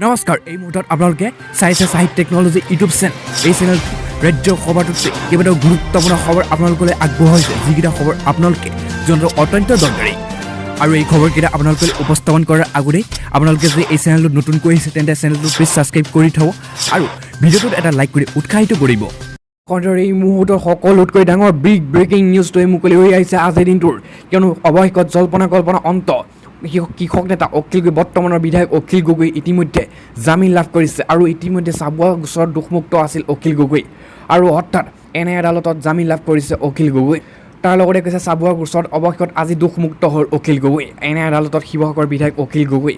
নমস্কাৰ এই মুহূৰ্তত আপোনালোকে চাইছে সাহিত্য টেকনলজি ইউটিউব চেনেল এই চেনেল ৰাজ্যৰ খবৰটোতে কেইবাটাও গুৰুত্বপূৰ্ণ খবৰ আপোনালোকলৈ আগবঢ়াইছে যিকেইটা খবৰ আপোনালোকে জনাটো অত্যন্ত দৰকাৰী আৰু এই খবৰকেইটা আপোনালোকে উপস্থাপন কৰাৰ আগতে আপোনালোকে যদি এই চেনেলটো নতুনকৈ আহিছে তেন্তে চেনেলটো প্লিজ ছাবস্ক্ৰাইব কৰি থব আৰু ভিডিঅ'টোত এটা লাইক কৰি উৎসাহিত কৰিব কাৰণ এই মুহূৰ্তৰ সকলোতকৈ ডাঙৰ বিগ ব্ৰেকিং নিউজটো মুকলি হৈ আহিছে আজিৰ দিনটোৰ কিয়নো অৱশেষত জল্পনা কল্পনা অন্ত কৃষক নেতা অখিল গগৈ বৰ্তমানৰ বিধায়ক অখিল গগৈ ইতিমধ্যে জামিন লাভ কৰিছে আৰু ইতিমধ্যে চাবুৱা গোচৰত দোষমুক্ত আছিল অখিল গগৈ আৰু অৰ্থাৎ এনে আদালতত জামিন লাভ কৰিছে অখিল গগৈ তাৰ লগতে কৈছে চাবুৱা গোচৰত অৱশেষত আজি দোষমুক্ত হ'ল অখিল গগৈ এনে আদালতত শিৱসাগৰ বিধায়ক অখিল গগৈ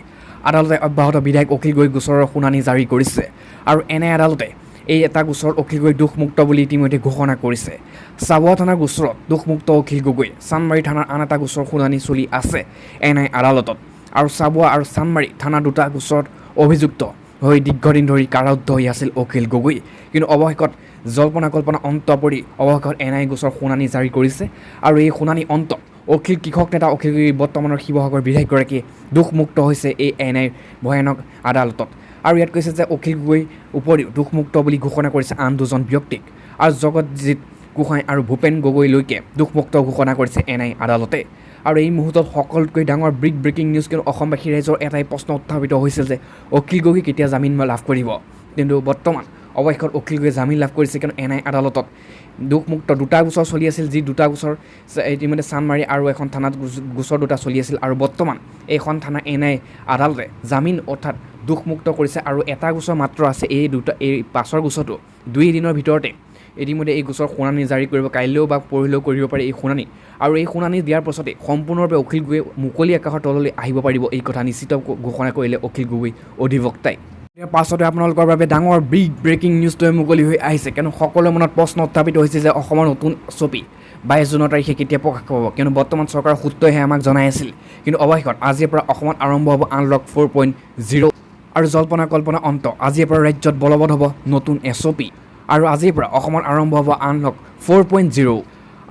আদালতে অব্যাহত বিধায়ক অখিল গগৈ গোচৰৰ শুনানি জাৰি কৰিছে আৰু এনে আদালতে এই এটা গোচৰত অখিল গগৈ দোষমুক্ত বুলি ইতিমধ্যে ঘোষণা কৰিছে চাবুৱা থানাৰ গোচৰত দোষমুক্ত অখিল গগৈ চানমাৰী থানাৰ আন এটা গোচৰ শুনানি চলি আছে এন আই আদালতত আৰু চাবুৱা আৰু চানমাৰী থানা দুটা গোচৰত অভিযুক্ত হৈ দীৰ্ঘদিন ধৰি কাৰাৰুদ্ধ হৈ আছিল অখিল গগৈ কিন্তু অৱশেষত জল্পনা কল্পনা অন্ত পৰি অৱশেষত এন আই গোচৰ শুনানি জাৰি কৰিছে আৰু এই শুনানি অন্ত অখিল কৃষক নেতা অখিল গগৈ বৰ্তমানৰ শিৱসাগৰ বিধায়কগৰাকীয়ে দোষমুক্ত হৈছে এই এন আইৰ ভয়ানক আদালতত আৰু ইয়াত কৈছে যে অখিল গগৈ উপৰিও দোষমুক্ত বুলি ঘোষণা কৰিছে আন দুজন ব্যক্তিক আৰু জগতজিৎ গোহাঁই আৰু ভূপেন গগৈলৈকে দোষমুক্ত ঘোষণা কৰিছে এন আই আদালতে আৰু এই মুহূৰ্তত সকলোতকৈ ডাঙৰ বিগ ব্ৰেকিং নিউজ কিন্তু অসমবাসী ৰাইজৰ এটাই প্ৰশ্ন উত্থাপিত হৈছিল যে অখিল গগৈ কেতিয়া জামিন লাভ কৰিব কিন্তু বৰ্তমান অৱশেষত অখিল গগৈ জামিন লাভ কৰিছে কিন্তু এন আই আদালতত দোষমুক্ত দুটা গোচৰ চলি আছিল যি দুটা গোচৰ ইতিমধ্যে চানমাৰী আৰু এখন থানাত গোচৰ দুটা চলি আছিল আৰু বৰ্তমান এইখন থানা এন আই আদালতে জামিন অৰ্থাৎ দোষমুক্ত কৰিছে আৰু এটা গোচৰ মাত্ৰ আছে এই পাছৰ গোচৰটো 2 দিনৰ ভিতৰতে ইতিমধ্যে এই গোচৰ শুনানি জাৰি কৰিব কাইলৈও বা পৰহিলৈও কৰিব পাৰে এই শুনানি আৰু এই শুনানি দিয়াৰ পাছতে সম্পূৰ্ণৰূপে অখিল গগৈ মুকলি আকাশৰ তললৈ আহিব পাৰিব এই কথা নিশ্চিত ঘোষণা কৰিলে অখিল গগৈ অধিবক্তাই ইয়াৰ পাছতে আপোনালোকৰ বাবে ডাঙৰ বিগ ব্ৰেকিং নিউজটোৱে মুকলি হৈ আহিছে কিয়নো সকলোৰে মনত প্ৰশ্ন উত্থাপিত হৈছে যে অসমৰ নতুন ছবি 22 জুনৰ তাৰিখে কেতিয়া প্ৰকাশ পাব কিয়নো বৰ্তমান চৰকাৰৰ সূত্ৰইহে আমাক জনাই আছিল কিন্তু অৱশেষত আজিৰ পৰা অসমত আৰম্ভ হ'ব আনলক 4.0 আৰু জল্পনা কল্পনা অন্ত আজিৰ পৰা ৰাজ্যত বলবৎ হ'ব নতুন SOP আৰু আজিৰ পৰা অসমত আৰম্ভ হ'ব আনলক 4.0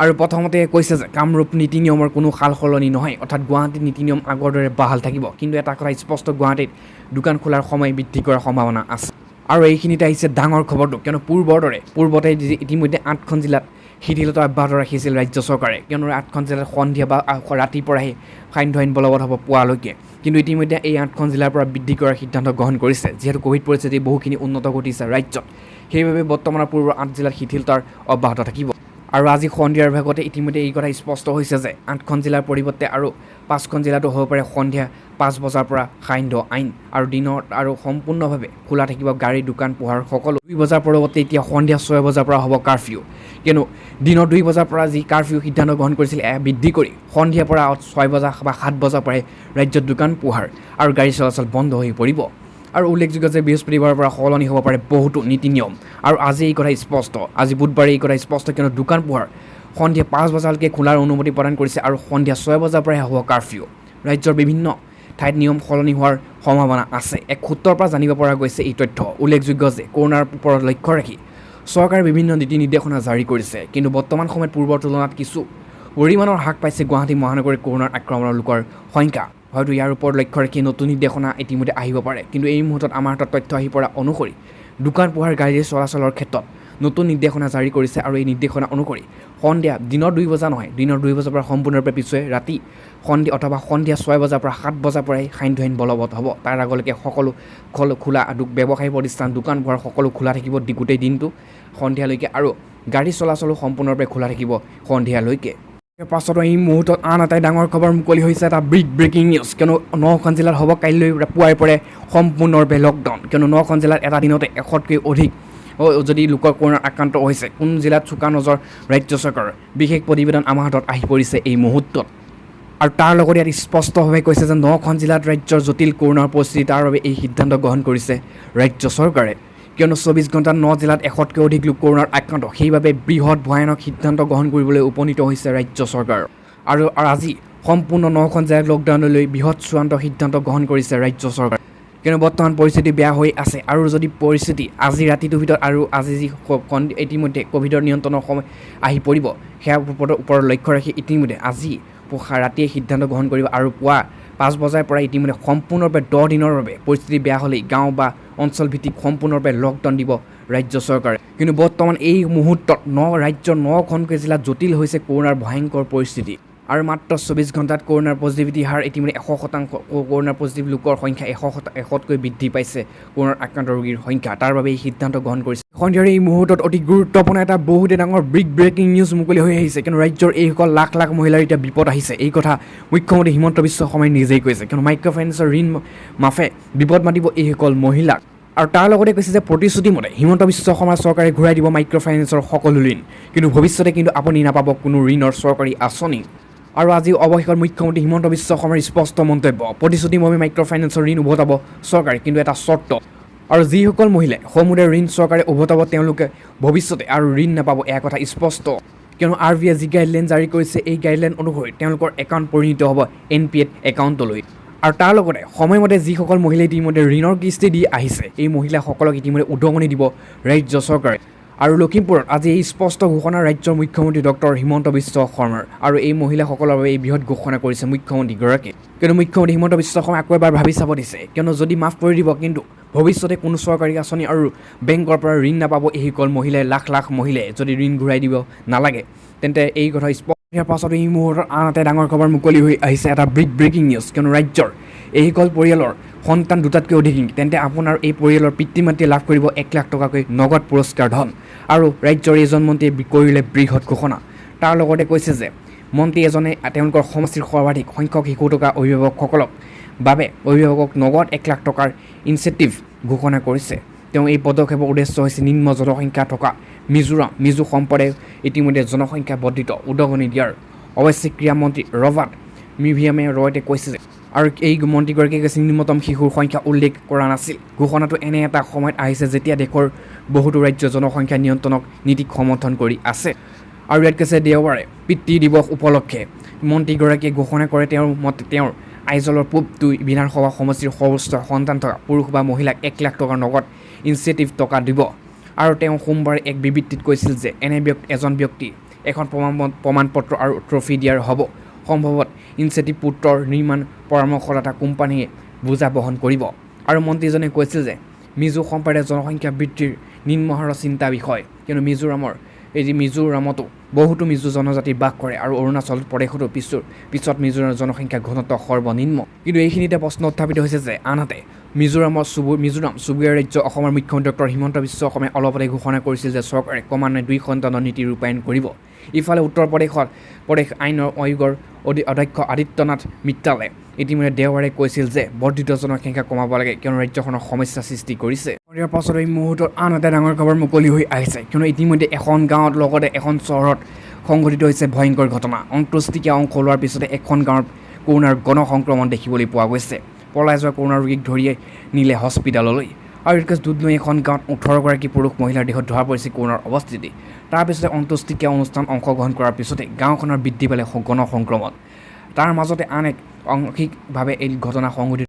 আৰু প্ৰথমতে কৈছে যে কামৰূপ নীতি নিয়মৰ কোনো সাল সলনি নহয় অৰ্থাৎ গুৱাহাটীত নীতি নিয়ম আগৰ দৰে বাহাল থাকিব কিন্তু এটা কথা স্পষ্ট গুৱাহাটীত দোকান খোলাৰ সময় বৃদ্ধি কৰাৰ সম্ভাৱনা আছে আৰু এইখিনিতে আহিছে ডাঙৰ খবৰটো কিয়নো পূৰ্বতে ইতিমধ্যে 8খন জিলাত শিথিলতা অব্যাহত ৰাখিছিল ৰাজ্য চৰকাৰে কিয়নো 8খন জিলাত সন্ধিয়া বা ৰাতিৰ পৰাহে সান্ধ্য আইন বলবৎ হ'ব পুৱালৈকে কিন্তু ইতিমধ্যে এই 8খন জিলাৰ পৰা বৃদ্ধি কৰাৰ সিদ্ধান্ত গ্ৰহণ কৰিছে যিহেতু কোভিড পৰিস্থিতি বহুখিনি উন্নত ঘটিছে ৰাজ্যত সেইবাবে বৰ্তমানৰ পূৰ্বৰ 8 জিলাত শিথিলতাৰ অব্যাহত থাকিব আৰু আজি সন্ধিয়াৰ ভাগতে ইতিমধ্যে এই কথা স্পষ্ট হৈছে যে 8খন জিলাৰ পৰিৱৰ্তে আৰু 5খন জিলাতো হ'ব পাৰে সন্ধিয়া 5 বজাৰ পৰা সান্ধ্য আইন আৰু দিনত আৰু সম্পূৰ্ণভাৱে খোলা থাকিব গাড়ী দোকান পোহাৰ সকলো 2 বজাৰ পৰৱৰ্তী এতিয়া সন্ধিয়া 6 বজাৰ পৰা হ'ব কাৰফিউ কিয়নো দিনৰ 2 বজাৰ পৰা যি কাৰফিউ সিদ্ধান্ত গ্ৰহণ কৰিছিল বৃদ্ধি কৰি সন্ধিয়াৰ পৰা 6 বজা বা 7 বজাৰ পৰাই ৰাজ্যত দোকান পোহাৰ আৰু গাড়ী চলাচল বন্ধ হৈ পৰিব আৰু উল্লেখযোগ্য যে বৃহস্পতিবাৰৰ পৰা সলনি হ'ব পাৰে বহুতো নীতি নিয়ম আৰু আজি এই কথা স্পষ্ট আজি বুধবাৰে এই কথা স্পষ্ট কিয়নো দোকান পোহাৰ সন্ধিয়া 5 বজালৈকে খোলাৰ অনুমতি প্ৰদান কৰিছে আৰু সন্ধিয়া 6 বজাৰ পৰাই হ'ব কাৰফিউ ৰাজ্যৰ বিভিন্ন ঠাইত নিয়ম সলনি হোৱাৰ সম্ভাৱনা আছে এক সূত্ৰৰ পৰা জানিব পৰা গৈছে এই তথ্য উল্লেখযোগ্য যে কৰোনাৰ ওপৰত লক্ষ্য ৰাখি চৰকাৰে বিভিন্ন নীতি নিৰ্দেশনা জাৰি কৰিছে কিন্তু বৰ্তমান সময়ত পূৰ্বৰ তুলনাত কিছু পৰিমাণৰ হ্ৰাস পাইছে গুৱাহাটী মহানগৰীত কৰোনাৰ আক্ৰমণৰ লোকৰ সংখ্যা হয়তো ইয়াৰ ওপৰত লক্ষ্য ৰাখি নতুন নিৰ্দেশনা ইতিমধ্যে আহিব পাৰে কিন্তু এই মুহূৰ্তত আমাৰ হাতত তথ্য আহি পৰা অনুসৰি দোকান পোহাৰ গাড়ীৰ চলাচলৰ ক্ষেত্ৰত নতুন নিৰ্দেশনা জাৰি কৰিছে আৰু এই নিৰ্দেশনা অনুসৰি সন্ধিয়া দিনৰ 2 বজা নহয় দিনৰ 2 বজাৰ পৰা সম্পূৰ্ণৰূপে পিছুৱাই ৰাতি সন্ধিয়া অথবা সন্ধিয়া 6 বজাৰ পৰা 7 বজাৰ পৰাই সান্ধ্য আইন বলবৎ হ'ব তাৰ আগলৈকে সকলো খোলা ব্যৱসায়ী প্ৰতিষ্ঠান দোকান পোহাৰ সকলো খোলা থাকিব গোটেই দিনটো সন্ধিয়ালৈকে আৰু গাড়ী চলাচলো সম্পূৰ্ণৰূপে খোলা থাকিব সন্ধিয়ালৈকে পাছত এই মুহূৰ্তত আন এটাই ডাঙৰ খবৰ মুকলি হৈছে এটা বিগ ব্ৰেকিং নিউজ কিয়নো 9খন জিলাত হ'ব কাইলৈ পুৱাই পৰে সম্পূৰ্ণৰূপে লকডাউন কিয়নো 9খন জিলাত এটা দিনতে 100তকৈ অধিক যদি লোকৰ কৰোনাৰ আক্ৰান্ত হৈছে কোন জিলাত চোকা নজৰ ৰাজ্য চৰকাৰৰ বিশেষ প্ৰতিবেদন আমাৰ হাতত আহি পৰিছে এই মুহূৰ্তত আৰু তাৰ লগতে ইয়াত স্পষ্টভাৱে কৈছে যে 9খন জিলাত ৰাজ্যৰ জটিল কৰোনাৰ পৰিস্থিতি তাৰ বাবে এই সিদ্ধান্ত গ্ৰহণ কৰিছে ৰাজ্য চৰকাৰে কিয়নো 24 ঘণ্টাত 9 জিলাত 100তকৈ অধিক লোক কৰোনাৰ আক্ৰান্ত সেইবাবে বৃহৎ ভয়ানক সিদ্ধান্ত গ্ৰহণ কৰিবলৈ উপনীত হৈছে ৰাজ্য চৰকাৰ আৰু আজি সম্পূৰ্ণ 9খন জিলাত লকডাউনলৈ বৃহৎ চূড়ান্ত সিদ্ধান্ত গ্ৰহণ কৰিছে ৰাজ্য চৰকাৰ কিয়নো বৰ্তমান পৰিস্থিতি বেয়া হৈ আছে আৰু যদি পৰিস্থিতি আজি ৰাতিটোৰ ভিতৰত আৰু আজি যি ইতিমধ্যে ক'ভিডৰ নিয়ন্ত্ৰণৰ সময় আহি পৰিব সেয়া ওপৰত লক্ষ্য ৰাখি ইতিমধ্যে আজি ৰাতিয়ে সিদ্ধান্ত গ্ৰহণ কৰিব আৰু পুৱা 5 বজাৰ পৰা ইতিমধ্যে সম্পূৰ্ণৰূপে 10 দিনৰ বাবে পৰিস্থিতি বেয়া হ'লেই গাঁও বা অঞ্চলভিত্তিক সম্পূৰ্ণৰূপে লকডাউন দিব ৰাজ্য চৰকাৰে। কিন্তু বৰ্তমান এই মুহূৰ্তত ৰাজ্যৰ 9খনকৈ জিলাত জটিল হৈছে কৰোনাৰ ভয়ংকৰ পৰিস্থিতি। আৰু মাত্ৰ 24 ঘণ্টাত কৰোনাৰ পজিটিভিটি হাৰ ইতিমধ্যে 100% কৰোনাৰ পজিটিভ লোকৰ সংখ্যা 100কৈ বৃদ্ধি পাইছে কৰোনাৰ আক্ৰান্ত ৰোগীৰ সংখ্যা। তাৰ বাবে এই সিদ্ধান্ত গ্ৰহণ কৰিছে। সন্ধিয়াৰ এই মুহূৰ্তত অতি গুৰুত্বপূৰ্ণ এটা বহুতে ডাঙৰ ব্ৰেকিং নিউজ মুকলি হৈ আহিছে। কিন্তু ৰাজ্যৰ এইসকল লাখ লাখ মহিলাৰ এতিয়া বিপদ আহিছে। এই কথা মুখ্যমন্ত্ৰী হিমন্ত বিশ্ব শৰ্মাই নিজেই কৈছে। কিন্তু মাইক্ৰ' ফাইনেন্সৰ ঋণ মাফে বিপদ মাতিব এইসকল মহিলাক। আৰু তাৰ লগতে কৈছে যে প্ৰতিশ্ৰুতি মতে হিমন্ত বিশ্ব শৰ্মা চৰকাৰে ঘূৰাই দিব মাইক্ৰ' ফাইনেন্সৰ সকলো ঋণ। কিন্তু ভৱিষ্যতে কিন্তু আপুনি নাপাব কোনো ঋণৰ চৰকাৰী আঁচনি। আৰু আজি অৱশেষত মুখ্যমন্ত্ৰী হিমন্ত বিশ্ব শৰ্মাৰ স্পষ্ট মন্তব্য, প্ৰতিশ্ৰুতিমৰ্মে মাইক্ৰ' ফাইনেন্সৰ ঋণ উভতাব চৰকাৰে, কিন্তু এটা চৰ্ত। আৰু যিসকল মহিলাই সমূদায়ৰ ঋণ চৰকাৰে উভতাব তেওঁলোকে ভৱিষ্যতে আৰু ঋণ নাপাব, এয়া কথা স্পষ্ট। কিয়নো RBI যি গাইডলাইন জাৰি কৰিছে এই গাইডলাইন অনুসৰি তেওঁলোকৰ একাউণ্ট পৰিণত হ'ব NPA একাউণ্টলৈ। আৰু তাৰ লগতে সময়মতে যিসকল মহিলাই ইতিমধ্যে ঋণৰ কিস্তি দি আহিছে এই মহিলাসকলক ইতিমধ্যে উদগনি দিব ৰাজ্য চৰকাৰে। আৰু লখিমপুৰত আজি এই স্পষ্ট ঘোষণা ৰাজ্যৰ মুখ্যমন্ত্ৰী ডক্টৰ হিমন্ত বিশ্ব শৰ্মাৰ। আৰু এই মহিলাসকলৰ বাবে এই বৃহৎ ঘোষণা কৰিছে মুখ্যমন্ত্ৰীগৰাকীয়ে। কিন্তু মুখ্যমন্ত্ৰী হিমন্ত বিশ্ব শৰ্মাই আকৌ এবাৰ ভাবি চাব দিছে, কিয়নো যদি মাফ কৰি দিব কিন্তু ভৱিষ্যতে কোনো চৰকাৰী আঁচনি আৰু বেংকৰ পৰা ঋণ নাপাব এইসকল মহিলাই। লাখ লাখ মহিলাই যদি ঋণ ঘূৰাই দিব নালাগে তেন্তে এই কথা স্পষ্ট। ইয়াৰ পাছত এই মুহূৰ্তত আন এটা ডাঙৰ খবৰ মুকলি হৈ আহিছে, এটা ব্ৰেকিং নিউজ। কিয়নো ৰাজ্যৰ এইসকল পৰিয়ালৰ সন্তান দুটাতকৈ অধিক তেন্তে আপোনাৰ এই পৰিয়ালৰ পিতৃ মাতৃয়ে লাভ কৰিব 1 লাখ টকাকৈ নগদ পুৰস্কাৰ ধন। আৰু ৰাজ্যৰ এজন মন্ত্ৰীয়ে কৰিলে বৃহৎ ঘোষণা। তাৰ লগতে কৈছে যে মন্ত্ৰী এজনে তেওঁলোকৰ সমষ্টিৰ সৰ্বাধিক সংখ্যক শিশু থকা অভিভাৱকসকলক বাবে অভিভাৱকক নগদ 1 লাখ টকাৰ ইনচেণ্টিভ ঘোষণা কৰিছে। তেওঁ এই পদক্ষেপৰ উদ্দেশ্য হৈছে নিম্ন জনসংখ্যা থকা মিজো সম্প্ৰদায় ইতিমধ্যে জনসংখ্যা বৰ্ধিত উদগনি দিয়াৰ। অৱশ্যে ক্ৰীড়া মন্ত্ৰী ৰবাৰ্ট মিভিয়ামে ৰয়তে কৈছে যে আৰু এই মন্ত্ৰীগৰাকীয়ে কৈছে নিম্নতম শিশুৰ সংখ্যা উল্লেখ কৰা নাছিল। ঘোষণাটো এনে এটা সময়ত আহিছে যেতিয়া দেশৰ বহুতো ৰাজ্য জনসংখ্যা নিয়ন্ত্ৰণক নীতিক সমৰ্থন কৰি আছে। আৰু ইয়াত কৈছে দেওবাৰে পিতৃ দিৱস উপলক্ষে মন্ত্ৰীগৰাকীয়ে ঘোষণা কৰে তেওঁৰ মতে তেওঁৰ আইজলৰ পূব 2 বিধানসভা সমষ্টিৰ সৰ্বোচ্চ সন্তান থকা পুৰুষ বা মহিলাক 1 লাখ টকাৰ নগদ ইনচেণ্টিভ টকা দিব। আৰু তেওঁ সোমবাৰে এক বিবৃতিত কৈছিল যে এজন ব্যক্তি এখন প্ৰমাণপত্ৰ আৰু ট্ৰফি দিয়াৰ হ'ব। সম্ভৱত ইনচেণ্টিভ পুত্ৰৰ নিৰ্মাণ পৰামৰ্শদাতা কোম্পানীয়ে বোজা বহন কৰিব। আৰু মন্ত্ৰীজনে কৈছিল যে মিজো সম্প্ৰদায়ৰ জনসংখ্যা বৃদ্ধিৰ নিম্নহাৰৰ চিন্তা বিষয়। কিন্তু মিজোৰামতো বহুতো মিজো জনজাতি বাস কৰে আৰু অৰুণাচল প্ৰদেশতো পিছত মিজোৰামৰ জনসংখ্যা ঘনত্ব সৰ্বনিম্ন। কিন্তু এইখিনিতে প্ৰশ্ন উত্থাপিত হৈছে যে আনহাতে মিজোৰাম চুবুৰীয়া ৰাজ্য অসমৰ মুখ্যমন্ত্ৰী ডক্টৰ হিমন্ত বিশ্ব শৰ্মাই অলপতে ঘোষণা কৰিছিল যে চৰকাৰে ক্ৰমান্বয়ে 2 সন্তানৰ নীতি ৰূপায়ণ কৰিব। ইফালে উত্তৰ প্ৰদেশ আইন আয়োগৰ অধ্যক্ষ আদিত্যনাথ মিত্তালে ইতিমধ্যে দেওবাৰে কৈছিল যে বৰ্ধিত জনসংখ্যা কমাব লাগে, কিয়নো ৰাজ্যখনৰ সমস্যা সৃষ্টি কৰিছে। ইয়াৰ পাছত এই মুহূৰ্তত আন এটা ডাঙৰ খবৰ মুকলি হৈ আহিছে, কিয়নো ইতিমধ্যে এখন গাঁৱত লগতে এখন চহৰত সংঘটিত হৈছে ভয়ংকৰ ঘটনা। 29 টকীয়া অংশ লোৱাৰ পিছতে এখন গাঁৱত কৰোনাৰ গণসংক্ৰমণ দেখিবলৈ পোৱা গৈছে। পলাই যোৱা কৰোনা ৰোগীক ধৰিয়ে নিলে হস্পিটেললৈ। আৰু ইয়াত দুধনৈ এখন গাঁৱত 18গৰাকী পুৰুষ মহিলাৰ দেহত ধৰা পৰিছে কৰোনাৰ অৱস্থিতি। তাৰপিছতে 29 টকীয়া অনুষ্ঠান অংশগ্ৰহণ কৰাৰ পিছতে গাঁওখনৰ বৃদ্ধি পালে গণসংক্ৰমণ। তাৰ মাজতে আন এক আংশিকভাৱে এই ঘটনা সংঘটিত